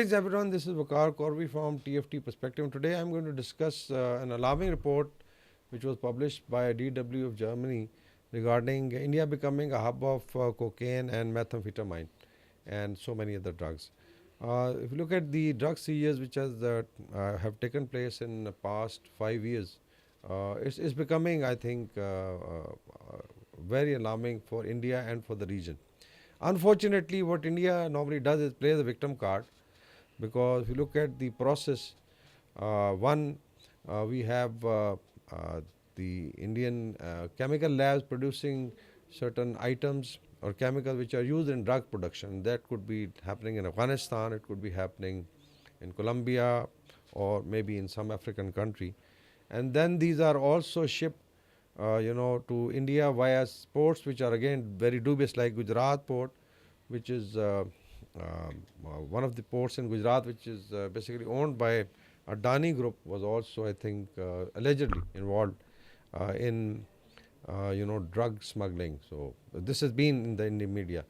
Greetings everyone, this is Vakar Corby from TFT Perspective. Today I'm going to discuss an alarming report which was published by DW of Germany regarding India becoming a hub of cocaine and methamphetamine and so many other drugs. If you look at the drug seizures which have taken place in the past 5 years, it's becoming, I think, very alarming for India and for the region. Unfortunately, what India normally does is play the victim card, because if you look at the process, one, we have the Indian chemical labs producing certain items or chemicals which are used in drug production. That could be happening in Afghanistan, it could be happening in Colombia, or maybe in some African country. And then these are also shipped to India via ports which are again very dubious, like Gujarat port, which is one of the ports in Gujarat, which is basically owned by Adani Group, was also, I think, allegedly involved in drug smuggling. So this has been in the media.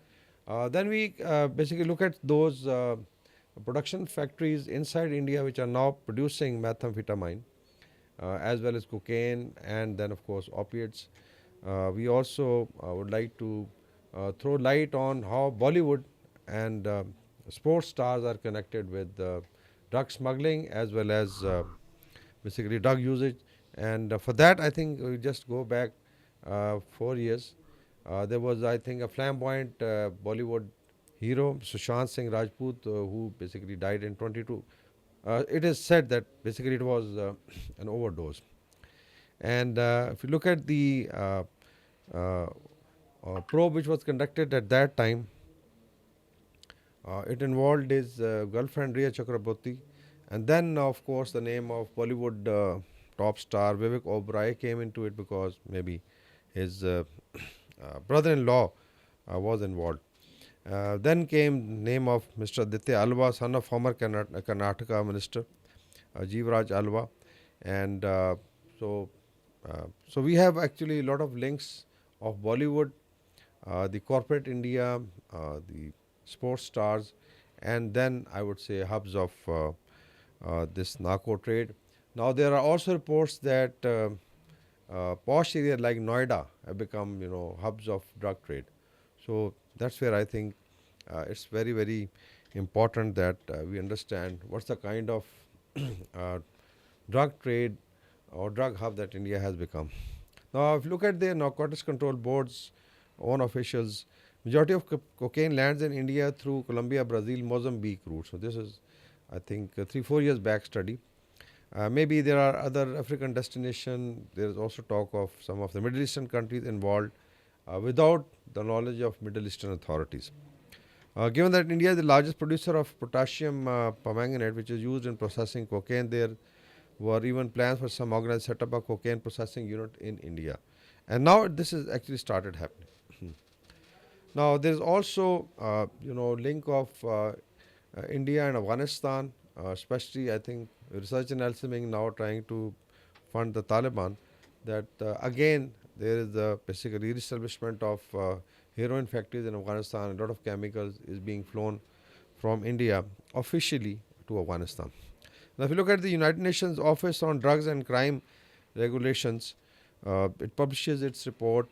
Then we basically look at those production factories inside India which are now producing methamphetamine, as well as cocaine, and then of course opiates. We also would like to throw light on how Bollywood and sports stars are connected with drug smuggling as well as basically drug usage. And for that, I think we just go back 4 years. There was, I think, a flamboyant Bollywood hero, Sushant Singh Rajput, who basically died in 22. It is said that basically it was an overdose. And if you look at the uh, probe which was conducted at that time, it involved his girlfriend Riya Chakraborty, and then of course the name of Bollywood top star Vivek Oberoi came into it, because maybe his brother-in-law was involved. Then came name of Mr. Aditya Alva, son of former Karnataka minister Jeevaraj Alva, and so so we have actually a lot of links of Bollywood, the corporate India, the sports stars, and then I would say hubs of this narco trade. Now there are also reports that posh areas like Noida have become, hubs of drug trade. So that's where I think it's very, very important that we understand what's the kind of uh, drug trade or drug hub that India has become. Now, if you look at the Narcotics Control Board's own officials, majority of cocaine lands in India through Colombia, Brazil, Mozambique route. So this is, I think, a 3-4 years back study. Maybe there are other African destinations. There is also talk of some of the Middle Eastern countries involved without the knowledge of Middle Eastern authorities. Given that India is the largest producer of potassium permanganate, which is used in processing cocaine, there were even plans for some organized set up a cocaine processing unit in India. And now this has actually started happening. Now there is also, link of India and Afghanistan, especially I think research analysis being now trying to fund the Taliban. That again there is the basically re-establishment of heroin factories in Afghanistan. A lot of chemicals is being flown from India officially to Afghanistan. Now, if you look at the United Nations Office on Drugs and Crime Regulations, it publishes its report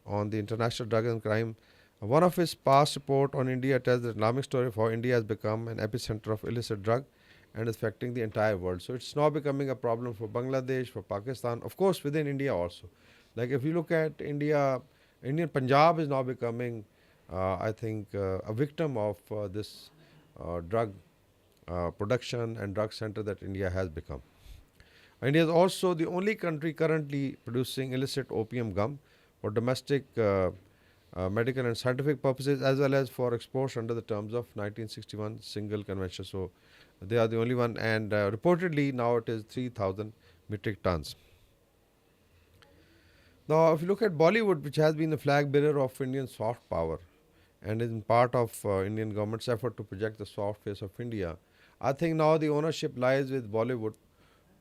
on the international drug and crime. One of its past report on India tells the alarming story of how India has become an epicenter of illicit drug and is affecting the entire world. So it's now becoming a problem for Bangladesh, for Pakistan, of course within India also. Like if you look at India, Indian Punjab is now becoming, I think, a victim of this drug production and drug center that India has become. India is also the only country currently producing illicit opium gum for domestic medical and scientific purposes, as well as for exports under the terms of 1961 single convention. So they are the only one, and reportedly now it is 3,000 metric tons. Now, if you look at Bollywood, which has been the flag bearer of Indian soft power and is in part of Indian government's effort to project the soft face of India, I think now the ownership lies with Bollywood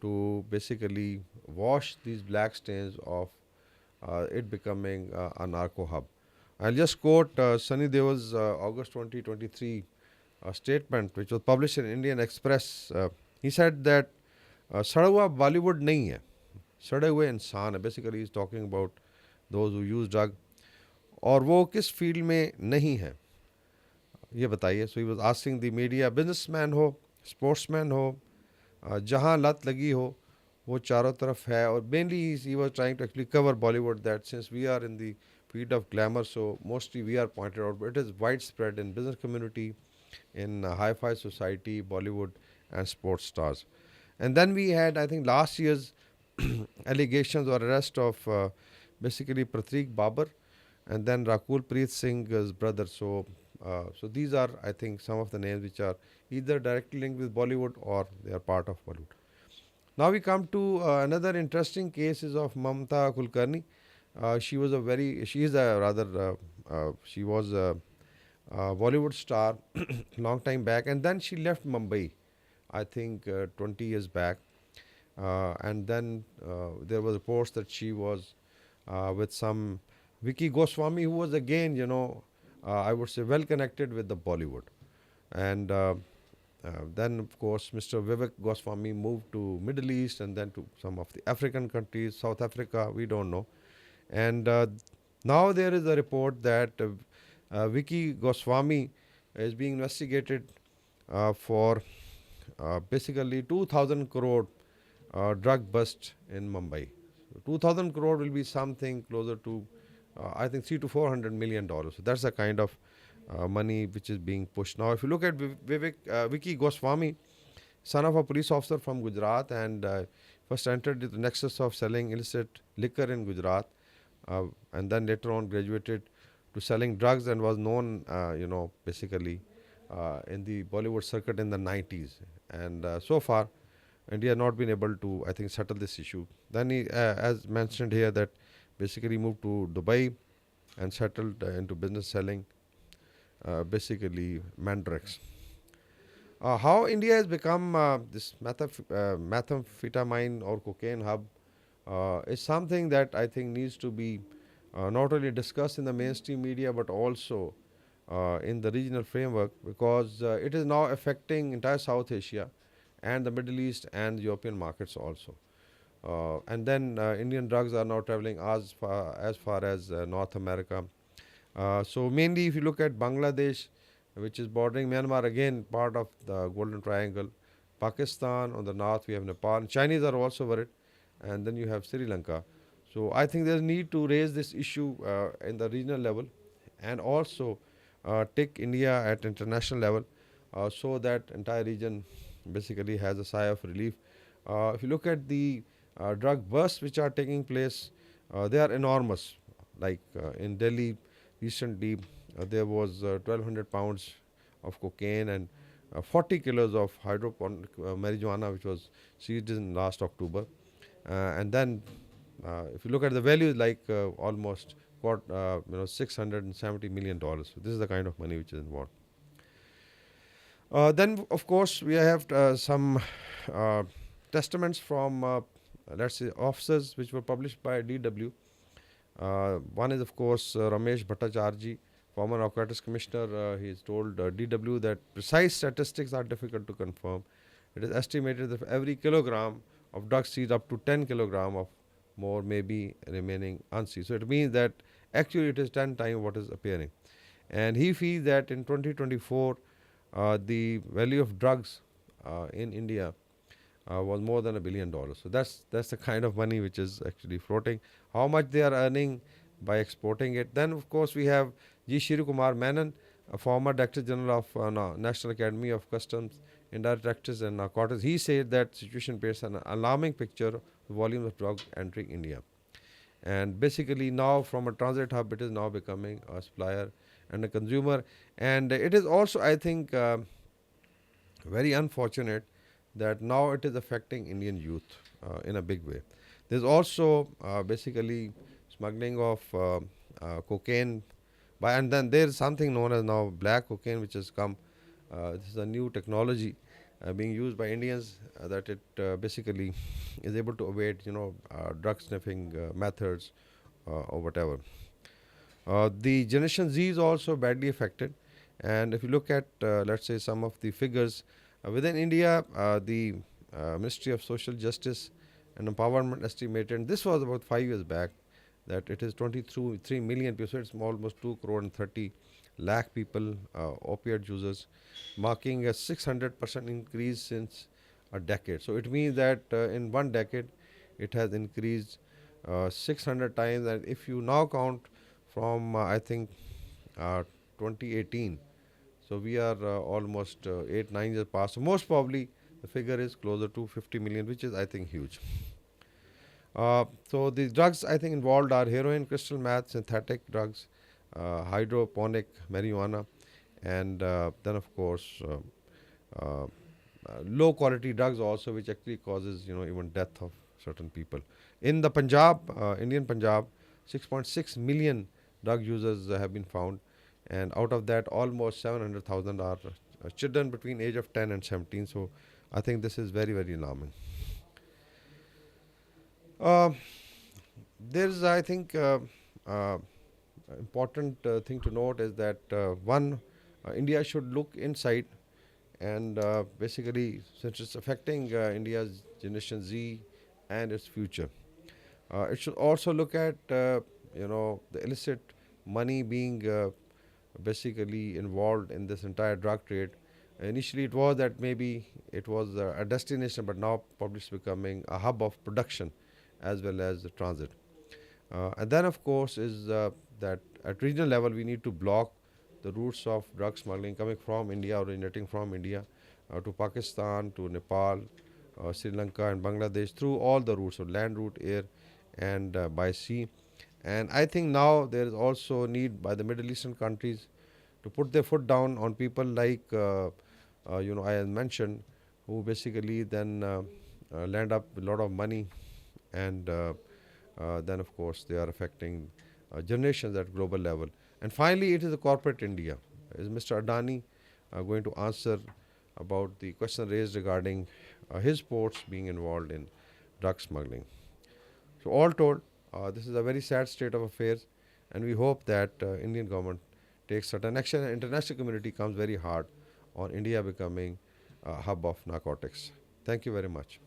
to basically wash these black stains of it becoming a narco hub. I'll just quote Sunny Deol's August 2023 a statement which was published in Indian Express. He said that सड़ा हुआ बॉलीवुड नहीं है, सड़े हुए इंसान है. Basically is talking about those who use drug. और वो किस फील्ड में नहीं है ये बताइए. So he was asking the media, businessman हो, स्पोर्ट्समैन हो, जहाँ लत लगी हो वो चारों तरफ है. और mainly he was trying to actually cover Bollywood that since we are in the field of glamour, so mostly we are pointed out, but it is widespread in business community, in hi-fi society, Bollywood, and sports stars. And then we had, I think, last year's allegations or arrest of basically Pratik Babar and then Rakul Preet Singh's brother. So these are, I think, some of the names which are either directly linked with Bollywood or they are part of Bollywood. Now we come to another interesting case is of Mamta Kulkarni. She is a rather, she was a Bollywood star long time back, and then she left Mumbai, I think 20 years back. And then there was reports that she was with some Vicky Goswami, who was again, I would say well connected with the Bollywood. And then, of course, Mr. Vivek Goswami moved to Middle East and then to some of the African countries, South Africa, we don't know. And now there is a report that Vicky Goswami is being investigated for basically 2000 crore drug bust in Mumbai. 2000 crore will be something closer to, I think, 3 to 400 million dollars. So that's the kind of money which is being pushed. Now, if you look at Vicky Goswami, son of a police officer from Gujarat, and first entered the nexus of selling illicit liquor in Gujarat, and then later on graduated to selling drugs and was known, basically in the Bollywood circuit in the 90s. And so far, India has not been able to, I think, settle this issue. Then he, as mentioned here, that basically moved to Dubai and settled into business selling basically Mandrex. How India has become this methamphetamine or cocaine hub is something that I think needs to be not only discussed in the mainstream media but also in the regional framework, because it is now affecting entire South Asia and the Middle East and European markets also. And then Indian drugs are now traveling as far as North America. So mainly if you look at Bangladesh, which is bordering Myanmar, again part of the Golden Triangle, Pakistan on the north, we have Nepal, Chinese are also worried, and then you have Sri Lanka. So I think there's need to raise this issue in the regional level and also take India at international level so that entire region basically has a sigh of relief. If you look at the drug busts which are taking place, they are enormous. Like in Delhi recently, there was 1200 pounds of cocaine and 40 kilos of hydroponic marijuana which was seized in last October. And then if you look at the value, like almost $670 million. So this is the kind of money which is involved. Then, of course, we have some testaments from, let's say, officers which were published by DW. One is, of course, Ramesh Bhattacharjee, former Narcotics Commissioner. He has told DW that precise statistics are difficult to confirm. It is estimated that for every kilogram of drugs seized, up to 10 kilogram of more may be remaining unseized. So it means that actually it is 10 times what is appearing. And he feels that in 2024, the value of drugs in India was more than $1 billion. So that's the kind of money which is actually floating. How much they are earning by exporting it. Then, of course, we have G. Shrikumar Menon, a former Director General of National Academy of Customs, Indirect Taxes and Narcotics. He said that situation paints an alarming picture of the volume of drugs entering India. And basically now from a transit hub, it is now becoming a supplier and a consumer. And it is also, I think, very unfortunate that now it is affecting Indian youth in a big way. There's also basically smuggling of cocaine and then there's something known as now black cocaine which has come. This is a new technology being used by Indians that it basically is able to evade drug sniffing methods or whatever. The Generation Z is also badly affected, And if you look at, let's say, some of the figures within India, the Ministry of Social Justice and Empowerment estimated, this was about 5 years back, that it is 23 million people, so it's almost 2 crore and 30 lakh people, opioid users, marking a 600% increase since a decade. So it means that in 1 decade it has increased 600 times, and if you now count from I think uh, 2018, so we are almost 8 9 years past. So most probably the figure is closer to 50 million, which is I think huge. So the drugs I think involved are heroin, crystal meth, synthetic drugs, hydroponic marijuana, and then of course uh, low quality drugs also, which actually causes even death of certain people. In the Punjab, Indian Punjab, 6.6 million drug users have been found, and out of that, almost 700,000 are children between age of 10 and 17. So I think this is very very alarming. Uh, there's I think uh, important thing to note is that one, India should look inside, and basically, since it's affecting India's Generation Z and its future, it should also look at the illicit money being basically involved in this entire drug trade. Initially, it was that maybe it was a destination, but now probably it's becoming a hub of production as well as the transit. And then, of course, is that at regional level, we need to block the routes of drug smuggling coming from India, originating from India, to Pakistan, to Nepal, Sri Lanka, and Bangladesh, through all the routes, so land route, air, and by sea. And I think now there is also need by the Middle Eastern countries to put their foot down on people like, I had mentioned, who basically then land up with a lot of money, and then of course they are affecting generations at global level. And finally, it is the corporate India. Is Mr. Adani going to answer about the question raised regarding his ports being involved in drug smuggling? So all told, this is a very sad state of affairs, and we hope that Indian government takes certain action and international community comes very hard on India becoming a hub of narcotics. Thank you very much.